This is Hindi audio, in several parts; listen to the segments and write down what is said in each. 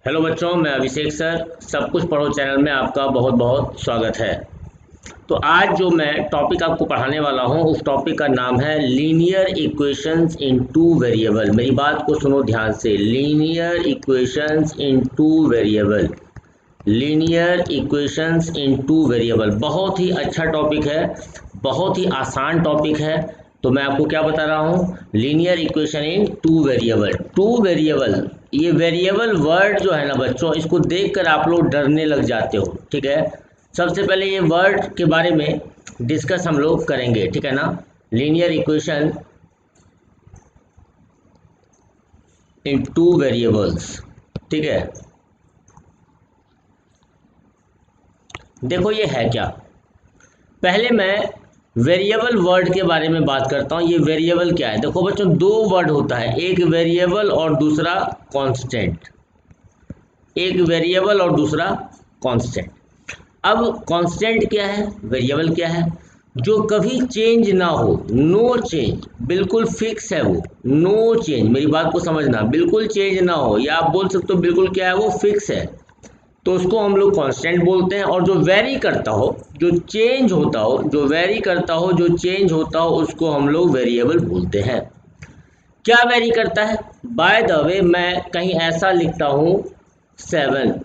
हेलो बच्चों, मैं अभिषेक सर सब कुछ पढ़ो चैनल में आपका बहुत बहुत स्वागत है। तो आज जो मैं टॉपिक आपको पढ़ाने वाला हूं उस टॉपिक का नाम है लीनियर इक्वेशंस इन टू वेरिएबल। मेरी बात को सुनो ध्यान से, लीनियर इक्वेशंस इन टू वेरिएबल। लीनियर इक्वेशंस इन टू वेरिएबल बहुत ही अच्छा टॉपिक है, बहुत ही आसान टॉपिक है। तो मैं आपको क्या बता रहा हूँ, linear equation in two variable. Two variable, ये वेरिएबल वर्ड जो है ना बच्चों, इसको देखकर आप लोग डरने लग जाते हो। ठीक है, सबसे पहले ये वर्ड के बारे में डिस्कस हम लोग करेंगे, ठीक है ना। Linear equation in two variables, ठीक है। देखो ये है क्या, पहले मैं वेरिएबल वर्ड के बारे में बात करता हूँ। ये वेरिएबल क्या है, देखो बच्चों दो वर्ड होता है, एक वेरिएबल और दूसरा कांस्टेंट। एक वेरिएबल और दूसरा कांस्टेंट। अब कांस्टेंट क्या है, वेरिएबल क्या है? जो कभी चेंज ना हो, नो चेंज, बिल्कुल फिक्स है वो, नो चेंज। मेरी बात को समझना, बिल्कुल चेंज ना हो, या आप बोल सकते हो बिल्कुल क्या है, वो फिक्स है, तो उसको हम लोग कांस्टेंट बोलते हैं। और जो वेरी करता हो, जो चेंज होता हो, जो वेरी करता हो, जो चेंज होता हो, उसको हम लोग वेरिएबल बोलते हैं। क्या वेरी करता है? बाय द वे मैं कहीं ऐसा लिखता हूँ 7,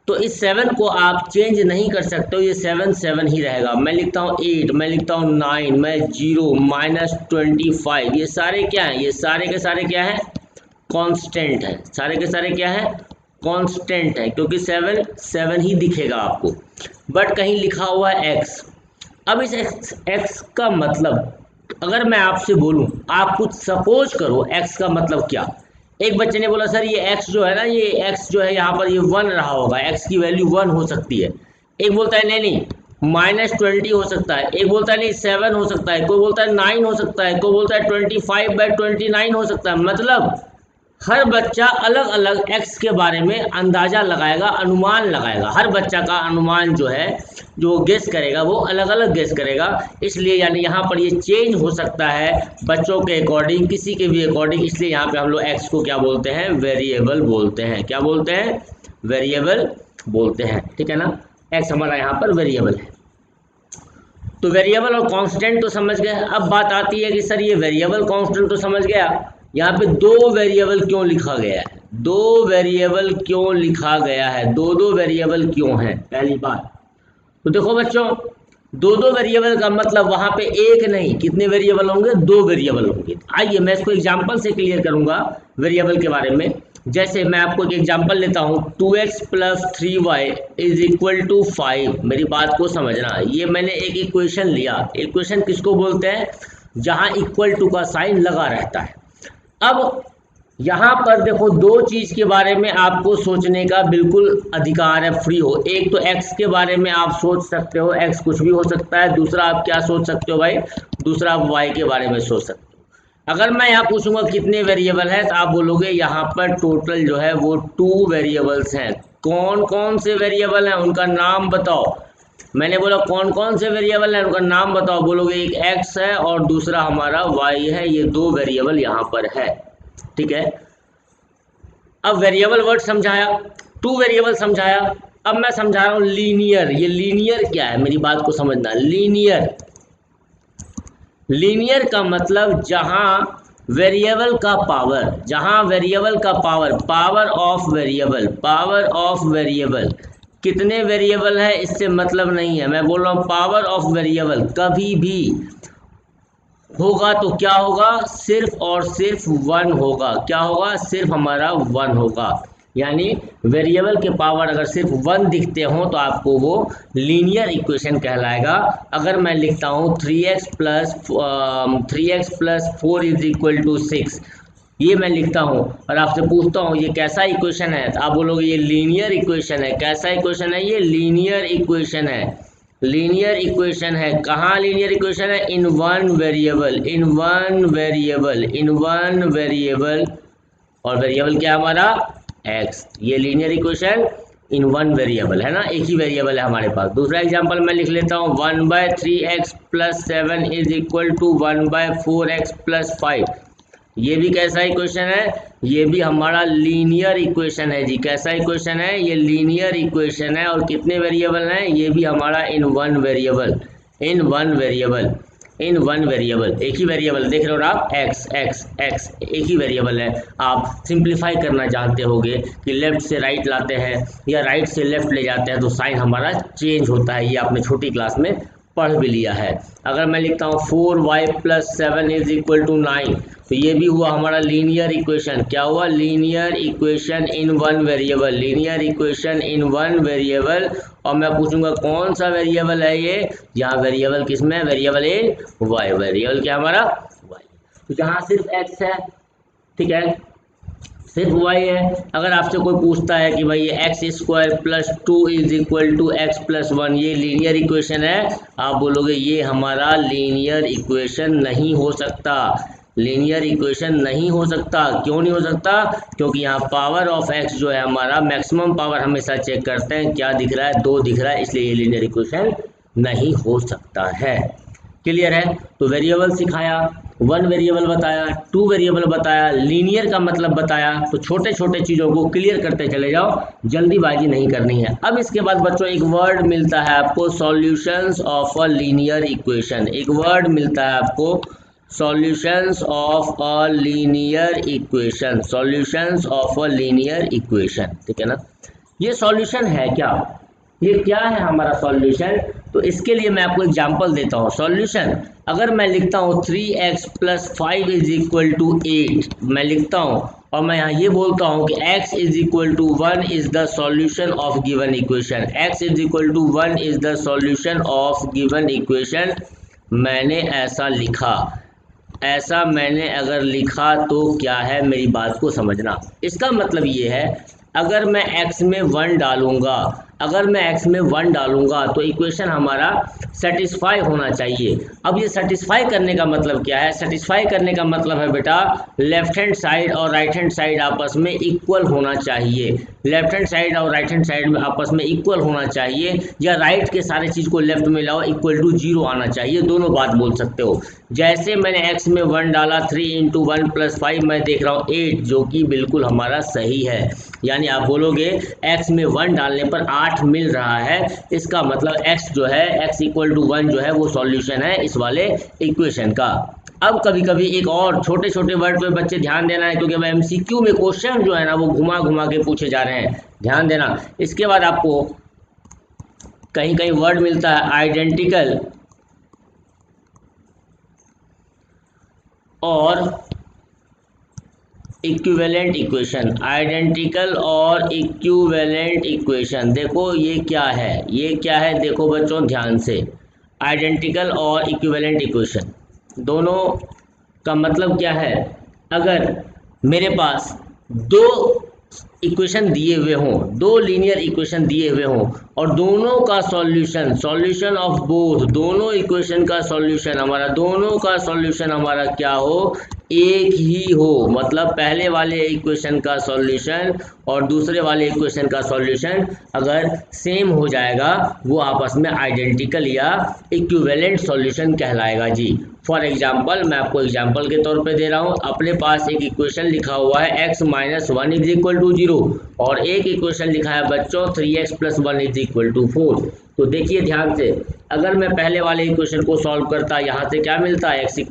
तो इस 7 को आप चेंज नहीं कर सकते हो, ये 7 7 ही रहेगा। मैं लिखता हूँ 8, मैं लिखता हूँ 9, मैं 0 -25, ये सारे क्या हैं, ये सारे के सारे क्या हैं, कांस्टेंट है। सारे के सारे क्या है, कांस्टेंट है, क्योंकि 7 7 ही दिखेगा आपको। बट कहीं लिखा हुआ है x। अब इस x का मतलब, अगर मैं आपसे बोलूं, आप कुछ सपोज करो x का मतलब क्या। एक बच्चे ने बोला सर ये x जो है ना, ये x जो है यहाँ पर ये 1 रहा होगा, x की वैल्यू 1 हो सकती है। एक बोलता है नहीं नहीं -20 हो सकता है, एक बोलता है नहीं 7 हो सकता है, कोई बोलता है 9 हो सकता है, कोई बोलता है 25/29 हो सकता है। मतलब हर बच्चा अलग अलग एक्स के बारे में अंदाजा लगाएगा, अनुमान लगाएगा। हर बच्चा का अनुमान जो है, जो गेस करेगा, वो अलग अलग गेस करेगा। इसलिए यानी यहाँ पर ये चेंज हो सकता है बच्चों के अकॉर्डिंग, किसी के भी अकॉर्डिंग। इसलिए यहाँ पे हम लोग एक्स को क्या बोलते हैं, वेरिएबल बोलते हैं। क्या बोलते हैं, वेरिएबल बोलते हैं, ठीक है ना। एक्स हमारा यहाँ पर वेरिएबल है। तो वेरिएबल और कांस्टेंट तो समझ गए। अब बात आती है कि सर ये वेरिएबल कांस्टेंट तो समझ गया, यहाँ पे दो वेरिएबल क्यों लिखा गया है, दो वेरिएबल क्यों लिखा गया है, दो दो वेरिएबल क्यों है, पहली बात। तो देखो बच्चों, दो दो वेरिएबल का मतलब वहां पे एक नहीं, कितने वेरिएबल होंगे, दो वेरिएबल होंगे। आइए मैं इसको एग्जांपल से क्लियर करूंगा वेरिएबल के बारे में। जैसे मैं आपको एक एग्जांपल लेता हूं, 2x + 3y = 5। मेरी बात को समझना, ये मैंने एक इक्वेशन लिया। इक्वेशन किसको बोलते हैं, जहां इक्वल टू का साइन लगा रहता है। अब यहाँ पर देखो, दो चीज के बारे में आपको सोचने का बिल्कुल अधिकार है, फ्री हो। एक तो x के बारे में आप सोच सकते हो, x कुछ भी हो सकता है। दूसरा आप क्या सोच सकते हो भाई, दूसरा आप y के बारे में सोच सकते हो। अगर मैं यहाँ पूछूंगा कितने वेरिएबल है, तो आप बोलोगे यहाँ पर टोटल जो है वो 2 वेरिएबल्स हैं। कौन कौन से वेरिएबल हैं, उनका नाम बताओ। मैंने बोला कौन कौन से वेरिएबल हैं, उनका नाम बताओ। बोलोगे एक x है और दूसरा हमारा y है, ये दो वेरिएबल यहाँ पर है, ठीक है। अब वेरिएबल वर्ड समझाया, टू वेरिएबल समझाया। अब मैं समझा रहा हूँ लीनियर। ये लीनियर क्या है, मेरी बात को समझना। लीनियर, लीनियर का मतलब जहां वेरिएबल का पावर, जहां वेरिएबल का power, power of variable, power of variable, कितने वेरिएबल है इससे मतलब नहीं है। मैं बोल रहा हूँ पावर ऑफ वेरिएबल कभी भी होगा तो क्या होगा, सिर्फ और सिर्फ 1 होगा। क्या होगा, सिर्फ हमारा 1 होगा। यानी वेरिएबल के पावर अगर सिर्फ 1 दिखते हो तो आपको वो लीनियर इक्वेशन कहलाएगा। अगर मैं लिखता हूँ 3x + 4 = 6, ये मैं लिखता हूँ और आपसे पूछता हूँ ये कैसा इक्वेशन है, तो आप बोलोगे ये लीनियर इक्वेशन है। कैसा इक्वेशन है, ये लीनियर इक्वेशन है। लीनियर इक्वेशन है, कहाँ लीनियर इक्वेशन है, in one variable, in one variable, in one variable. और वेरिएबल क्या हमारा, x। ये linear equation in one variable है ना, एक ही वेरिएबल है हमारे पास। दूसरा एग्जांपल मैं लिख लेता हूँ, 1/3x + 7 = 1/4x + 5। ये भी कैसा इक्वेशन है, ये भी हमारा लीनियर इक्वेशन है जी। कैसा इक्वेशन है, ये लीनियर इक्वेशन है। और कितने वेरिएबल हैं, ये भी हमारा in one variable, in one variable, in one variable, एक ही वेरिएबल देख रहे हो ना आप, एक्स एक्स एक्स एक ही वेरिएबल है। आप सिंप्लीफाई करना जानते होगे कि लेफ्ट से राइट लाते हैं या राइट से लेफ्ट ले जाते हैं तो साइन हमारा चेंज होता है, ये आपने छोटी क्लास में पढ़ भी लिया है। अगर मैं लिखता हूँ 4y + 7 = 9, तो ये भी हुआ हमारा लीनियर इक्वेशन। क्या हुआ, linear equation in one variable, linear equation in one variable. और मैं पूछूंगा कौन सा वेरिएबल है ये, यहाँ वेरिएबल किसमें, वेरिएबल इन वाई, वेरिएबल क्या हमारा वाई। तो जहाँ सिर्फ एक्स है, ठीक है, सिर्फ वाई है। अगर आपसे कोई पूछता है कि भाई ये x² + 2 = x+1, ये लीनियर इक्वेशन है, आप बोलोगे ये हमारा लीनियर इक्वेशन नहीं हो सकता, लीनियर इक्वेशन नहीं हो सकता। क्यों नहीं हो सकता, क्योंकि यहाँ पावर ऑफ x जो है हमारा, मैक्सिमम पावर हमेशा चेक करते हैं, क्या दिख रहा है, 2 दिख रहा है, इसलिए ये लीनियर इक्वेशन नहीं हो सकता है। क्लियर है। तो वेरिएबल सिखाया, वन वेरिएबल बताया, टू वेरिएबल बताया, लीनियर का मतलब बताया। तो छोटे छोटे चीज़ों को क्लियर करते चले जाओ, जल्दीबाजी नहीं करनी है। अब इसके बाद बच्चों एक वर्ड मिलता है आपको, solutions of a linear equation. एक वर्ड मिलता है आपको, solutions of a linear equation, solutions of a linear equation, ठीक है ना। ये सॉल्यूशन है क्या, ये क्या है हमारा सॉल्यूशन। तो इसके लिए मैं आपको एग्जांपल देता हूँ। सॉल्यूशन, अगर मैं लिखता हूँ 3x + 5 = 8, मैं लिखता हूँ और मैं यहाँ ये बोलता हूँ कि x = 1 is the solution of given equation, x = 1 is the solution of given equation. मैंने ऐसा लिखा, ऐसा मैंने अगर लिखा तो क्या है, मेरी बात को समझना। इसका मतलब ये है, अगर मैं x में 1 डालूंगा, अगर मैं x में 1 डालूंगा तो इक्वेशन हमारा सेटिस्फाई होना चाहिए। अब ये सेटिस्फाई करने का मतलब क्या है, सेटिस्फाई करने का मतलब है बेटा, लेफ्ट हैंड साइड और राइट हैंड साइड आपस में इक्वल होना चाहिए, लेफ्ट हैंड साइड और राइट हैंड साइड में आपस में इक्वल होना चाहिए, या राइट के सारे चीज़ को लेफ्ट में लाओ, = 0 आना चाहिए, दोनों बात बोल सकते हो। जैसे मैंने x में 1 डाला, 3 × 1 + 5, मैं देख रहा हूँ 8, जो कि बिल्कुल हमारा सही है। यानी आप बोलोगे x में 1 डालने पर 8 मिल रहा है, इसका मतलब x जो है, x = 1 जो है वो सॉल्यूशन है इस वाले इक्वेशन का। अब कभी कभी एक और छोटे छोटे वर्ड पे बच्चे ध्यान देना है, क्योंकि MCQ में क्वेश्चन जो है ना वो घुमा घुमा के पूछे जा रहे हैं, ध्यान देना। इसके बाद आपको कहीं कहीं वर्ड मिलता है आइडेंटिकल और इक्विवेलेंट इक्वेशन, आइडेंटिकल और इक्विवेलेंट इक्वेशन। देखो ये क्या है, ये क्या है, देखो बच्चों ध्यान से, आइडेंटिकल और इक्विवेलेंट इक्वेशन दोनों का मतलब क्या है। अगर मेरे पास दो इक्वेशन दिए हुए हों, दो लीनियर इक्वेशन दिए हुए हों, और दोनों का सॉल्यूशन, सॉल्यूशन ऑफ बोथ, दोनों इक्वेशन का सॉल्यूशन हमारा, दोनों का सॉल्यूशन हमारा क्या हो, एक ही हो। मतलब पहले वाले इक्वेशन का सॉल्यूशन और दूसरे वाले इक्वेशन का सॉल्यूशन अगर सेम हो जाएगा, वो आपस में आइडेंटिकल या इक्विवेलेंट सॉल्यूशन कहलाएगा जी। फॉर एग्जाम्पल, मैं आपको एग्जाम्पल के तौर पे दे रहा हूँ, अपने पास एक इक्वेशन लिखा हुआ है x - 1 = 0, और एक इक्वेशन लिखा है बच्चों 3x + 1 = 4। तो देखिए ध्यान से, अगर मैं पहले वाले इक्वेशन को सॉल्व करता, यहाँ से क्या मिलता है, x =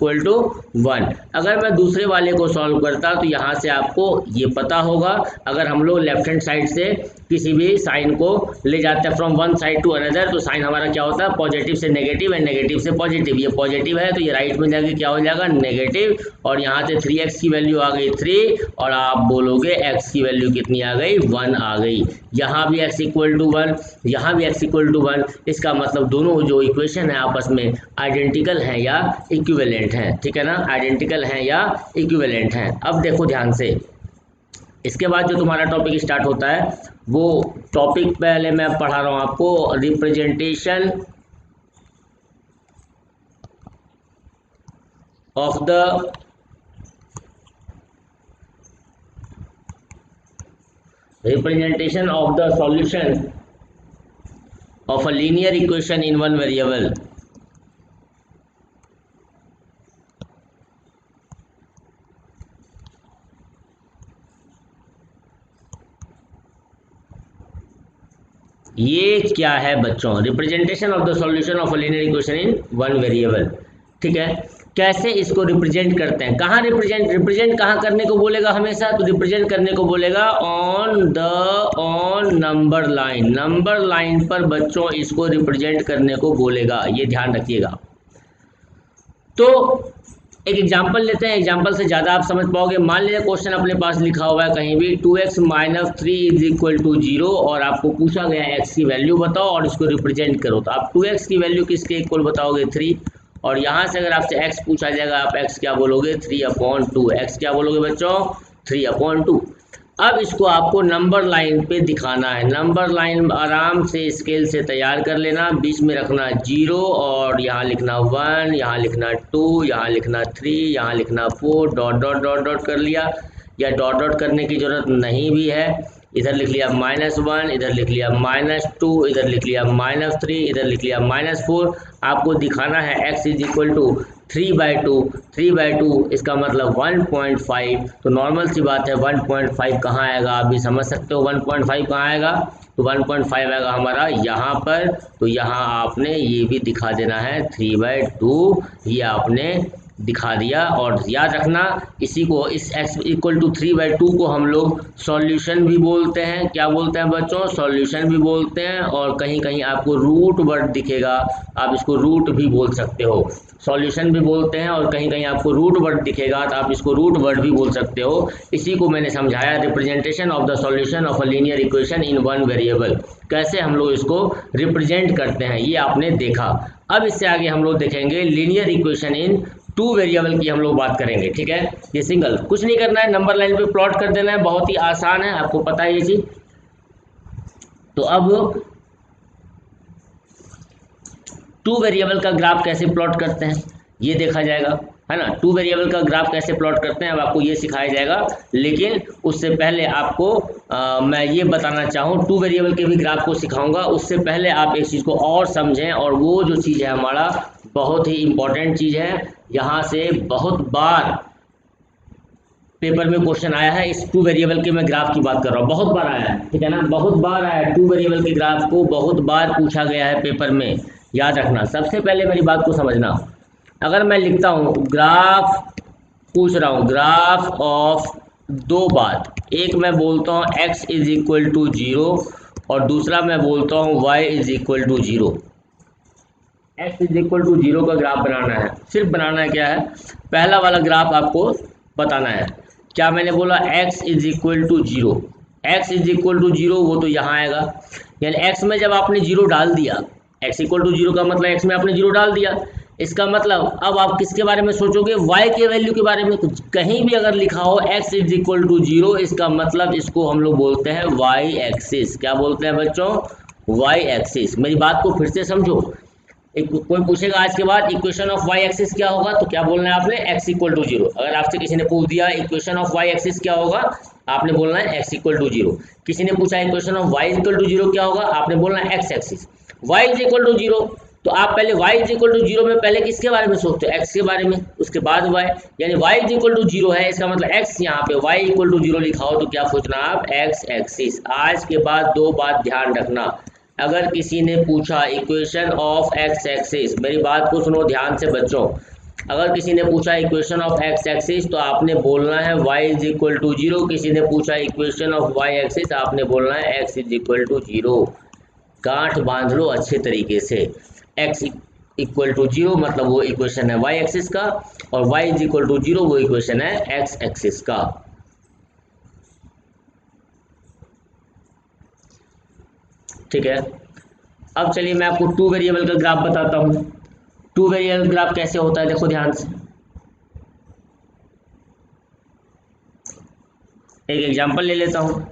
1। अगर मैं दूसरे वाले को सॉल्व करता तो यहाँ से आपको ये पता होगा, अगर हम लोग लेफ्ट हैंड साइड से किसी भी साइन को ले जाते हैं from one side to another, तो साइन हमारा क्या होता है, पॉजिटिव से नेगेटिव एंड नेगेटिव से पॉजिटिव। ये पॉजिटिव है तो ये राइट में जाके क्या हो जाएगा, नेगेटिव, और यहाँ से 3x की वैल्यू आ गई 3, और आप बोलोगे x की वैल्यू कितनी आ गई, 1 आ गई। यहाँ भी x = 1, यहाँ भी x = 1। इसका मतलब दोनों जो इक्वेशन है आपस में आइडेंटिकल हैं या इक्विवेलेंट हैं, ठीक है ना, आइडेंटिकल हैं या इक्विवेलेंट हैं। अब देखो ध्यान से, इसके बाद जो तुम्हारा टॉपिक स्टार्ट होता है, वो टॉपिक पहले मैं पढ़ा रहा हूँ आपको, representation of the solution of a linear equation in one variable. ये क्या है बच्चों? Representation of the solution of a linear equation in one variable. ठीक है, कैसे इसको रिप्रेजेंट करते हैं? कहाँ रिप्रेजेंट कहाँ करने को बोलेगा हमेशा? तो रिप्रेजेंट करने को बोलेगा ऑन नंबर लाइन पर बच्चों इसको रिप्रेजेंट करने को बोलेगा, ये ध्यान रखिएगा। तो एक एग्जाम्पल लेते हैं, एग्जाम्पल से ज़्यादा आप समझ पाओगे। मान लीजिए क्वेश्चन अपने पास लिखा हुआ है कहीं भी 2x - 3 इज इक्वल टू 0 और आपको पूछा गया है x की वैल्यू बताओ और इसको रिप्रेजेंट करो। तो आप 2x की वैल्यू किसके इक्वल बताओगे? 3। और यहाँ से अगर आपसे x पूछा जाएगा, आप x क्या बोलोगे? 3/2। x क्या बोलोगे बच्चों? 3/2। अब इसको आपको नंबर लाइन पे दिखाना है। नंबर लाइन आराम से स्केल से तैयार कर लेना, बीच में रखना 0 और यहाँ लिखना 1, यहाँ लिखना 2, यहाँ लिखना 3, यहाँ लिखना 4, डॉट डॉट डॉट डॉट कर लिया, या डॉट डॉट करने की ज़रूरत नहीं भी है। इधर लिख लिया -1, इधर लिख लिया -2, इधर लिख लिया -3, इधर लिख लिया -4। आपको दिखाना है x इज इक्वल टू 3/2। 3/2 इसका मतलब 1.5। तो नॉर्मल सी बात है 1.5 कहाँ आएगा? आप भी समझ सकते हो 1.5 कहाँ आएगा। तो 1.5 आएगा हमारा यहाँ पर। तो यहाँ आपने ये भी दिखा देना है 3/2, ये आपने दिखा दिया। और याद रखना इसी को, इस x इक्वल टू 3/2 को हम लोग सॉल्यूशन भी बोलते हैं। क्या बोलते हैं बच्चों? सॉल्यूशन भी बोलते हैं। और कहीं कहीं आपको रूट वर्ड दिखेगा, आप इसको रूट भी बोल सकते हो। सॉल्यूशन भी बोलते हैं और कहीं कहीं आपको रूट वर्ड दिखेगा तो आप इसको रूट वर्ड भी बोल सकते हो। इसी को मैंने समझाया, representation of the solution of a linear equation in one variable. कैसे हम लोग इसको रिप्रेजेंट करते हैं ये आपने देखा। अब इससे आगे हम लोग देखेंगे linear equation in two variable की हम लोग बात करेंगे। ठीक है, ये सिंगल, कुछ नहीं करना है, नंबर लाइन पे प्लॉट कर देना है, बहुत ही आसान है, आपको पता है ये चीज। तो अब टू वेरिएबल का ग्राफ कैसे प्लॉट करते हैं ये देखा जाएगा, है ना। टू वेरिएबल का ग्राफ कैसे प्लॉट करते हैं अब आपको ये सिखाया जाएगा। लेकिन उससे पहले आपको मैं ये बताना चाहूँ, टू वेरिएबल के भी ग्राफ को सिखाऊंगा, उससे पहले आप एक चीज़ को और समझें। और वो जो चीज़ है हमारा बहुत ही इम्पोर्टेंट चीज़ है, यहाँ से बहुत बार पेपर में क्वेश्चन आया है। इस टू वेरिएबल के मैं ग्राफ की बात कर रहा हूँ, बहुत बार आया है, ठीक है ना, बहुत बार आया है। टू वेरिएबल के ग्राफ को बहुत बार पूछा गया है पेपर में, याद रखना। सबसे पहले मेरी बात को समझना, अगर मैं लिखता हूँ ग्राफ, पूछ रहा हूँ ग्राफ ऑफ दो बात, एक मैं बोलता हूँ x इज इक्वल टू 0 और दूसरा मैं बोलता हूँ y is equal to 0। x is equal to 0 का ग्राफ बनाना है, सिर्फ बनाना है। क्या है? पहला वाला ग्राफ आपको बताना है। क्या मैंने बोला? x is equal to 0। x is equal to 0 वो तो यहाँ आएगा, यानी x में जब आपने 0 डाल दिया, x इक्वल टू 0 का मतलब x में आपने 0 डाल दिया। इसका मतलब अब आप किसके बारे में सोचोगे? y के वैल्यू के बारे में। कुछ कहीं भी अगर लिखा हो x इज इक्वल टू 0, इसका मतलब इसको हम लोग बोलते हैं y एक्सिस। क्या बोलते हैं बच्चों? y axis. मेरी बात को फिर से समझो, एक कोई पूछेगा आज के बाद इक्वेशन ऑफ वाई एक्सिस क्या होगा, तो क्या बोलना है आपने? x equal to 0। अगर आपसे किसी ने पूछ दिया इक्वेशन ऑफ वाई एक्सिस क्या होगा, आपने बोलना है x इक्वल टू 0। किसी ने पूछा equation of y equal to 0 क्या होगा, आपने बोलना है x axis. y is equal to 0, तो आप पहले y इज इक्वल टू 0 में पहले किसके बारे में सोचते हो? x के बारे में, उसके बाद y, यानी y इज इक्वल टू 0 है, इसका मतलब x यहाँ पे y इक्वल टू 0 लिखा हो तो क्या सोचना आप? x axis. आज के बाद दो बात ध्यान रखना, अगर किसी ने पूछा इक्वेशन ऑफ एक्स एक्सिस, मेरी बात को सुनो ध्यान से बच्चों, अगर किसी ने पूछा इक्वेशन ऑफ एक्स एक्सिस तो आपने बोलना है y इज इक्वल टू 0। किसी ने पूछा इक्वेशन ऑफ y एक्सिस, आपने बोलना है x इज इक्वल टू 0। गांठ बांध लो अच्छे तरीके से, x इक्वल टू 0 मतलब वो इक्वेशन है y एक्सिस का, और y इज इक्वल टू 0 वो इक्वेशन है x एक्सिस का। ठीक है, अब चलिए मैं आपको टू वेरिएबल का ग्राफ बताता हूँ। टू वेरिएबल ग्राफ कैसे होता है देखो ध्यान से, एक एग्जांपल ले लेता हूँ।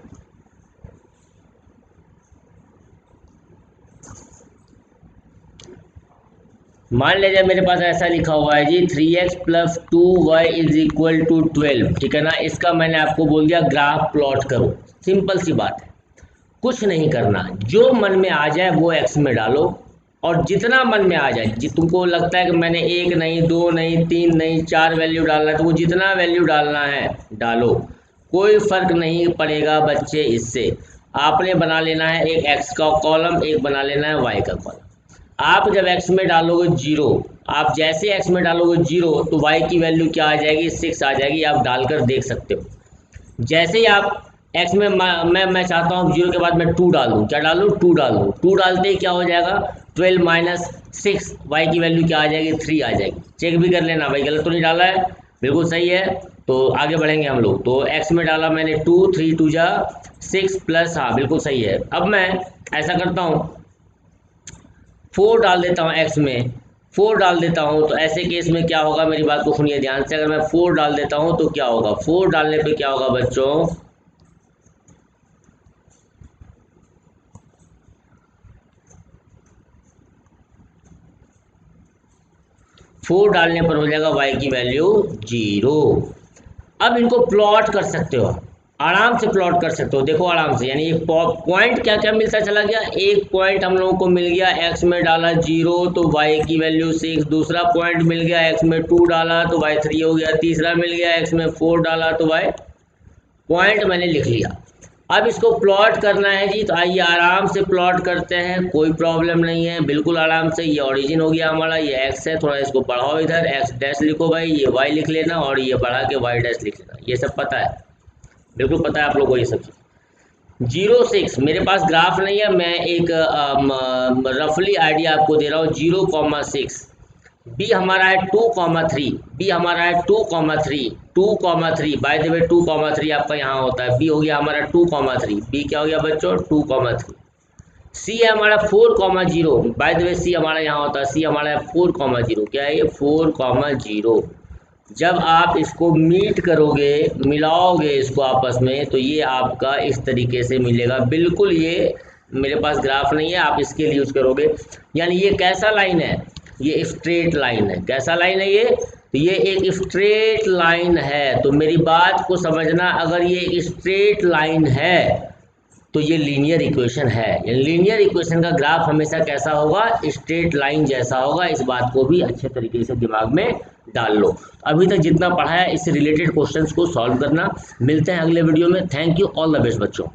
मान लीजिए मेरे पास ऐसा लिखा हुआ है जी 3x + 2y is equal to 12, ठीक है ना। इसका मैंने आपको बोल दिया ग्राफ प्लॉट करो, सिंपल सी बात है, कुछ नहीं करना, जो मन में आ जाए वो x में डालो, और जितना मन में आ जाए, तुमको लगता है कि मैंने एक नहीं, दो नहीं, तीन नहीं, चार वैल्यू डालना है, तो वो जितना वैल्यू डालना है डालो, कोई फर्क नहीं पड़ेगा बच्चे इससे। आपने बना लेना है एक x का कॉलम, एक बना लेना है y का कॉलम। आप जब x में डालोगे 0, आप जैसे x में डालोगे 0 तो y की वैल्यू क्या आ जाएगी, 6 आ जाएगी। आप डालकर देख सकते हो। जैसे ही आप x में मैं चाहता हूँ 0 के बाद मैं 2 डाल दूँ, क्या डालूँ, 2 डाल दूँ। 2 डालते ही क्या हो जाएगा, 12 माइनस 6, y की वैल्यू क्या आ जाएगी, 3 आ जाएगी। चेक भी कर लेना भाई, गलत तो नहीं डाला है, बिल्कुल सही है। तो आगे बढ़ेंगे हम लोग। तो x में डाला मैंने 2, 3 2 जा 6 प्लस, हाँ बिल्कुल सही है। अब मैं ऐसा करता हूँ 4 डाल देता हूँ x में, 4 डाल देता हूँ। तो ऐसे केस में क्या होगा, मेरी बात को सुनिए ध्यान से। अगर मैं 4 डाल देता हूँ तो क्या होगा, 4 डालने पे क्या होगा बच्चों, 4 डालने पर हो जाएगा y की वैल्यू 0। अब इनको प्लॉट कर सकते हो, आराम से प्लॉट कर सकते हो, देखो आराम से। यानी एक पॉइंट क्या क्या मिलता चला गया, एक पॉइंट हम लोगों को मिल गया, x में डाला 0 तो y की वैल्यू 6। दूसरा पॉइंट मिल गया, x में 2 डाला तो y 3 हो गया। तीसरा मिल गया, x में 4 डाला तो y, पॉइंट मैंने लिख लिया। अब इसको प्लॉट करना है जी, तो आइए आराम से प्लॉट करते हैं, कोई प्रॉब्लम नहीं है, बिल्कुल आराम से। ये ओरिजिन हो गया हमारा, ये x है, थोड़ा इसको बढ़ाओ इधर, x डैश लिखो भाई, ये y लिख लेना, और ये बढ़ा के y डैश लिख लेना। ये सब पता है, बिल्कुल पता है आप लोगों को ये सब चीज़। 0 6 मेरे पास ग्राफ नहीं है, मैं एक रफली आइडिया आपको दे रहा हूँ। 0,6, बी हमारा है 2,3, बी हमारा है 2,3, 2,3, बाय द वे 2,3 आपका यहाँ होता है। बी हो गया हमारा 2,3, बी क्या हो गया बच्चों, 2,3। सी है हमारा 4,0, बाय द वे सी हमारा यहाँ होता है, सी हमारा है 4,0, क्या है ये 4,0। जब आप इसको मीट करोगे, मिलाओगे इसको आपस में, तो ये आपका इस तरीके से मिलेगा बिल्कुल। ये मेरे पास ग्राफ नहीं है, आप इसके लिए यूज करोगे। यानी ये कैसा लाइन है, ये स्ट्रेट लाइन है। कैसा लाइन है ये, तो ये एक स्ट्रेट लाइन है। तो मेरी बात को समझना, अगर ये एक स्ट्रेट लाइन है तो ये लीनियर इक्वेशन है। लीनियर इक्वेशन का ग्राफ हमेशा कैसा होगा, स्ट्रेट लाइन जैसा होगा। इस बात को भी अच्छे तरीके से दिमाग में डाल लो। अभी तक जितना पढ़ा है इससे रिलेटेड क्वेश्चंस को सॉल्व करना। मिलते हैं अगले वीडियो में। Thank you, all the best बच्चों।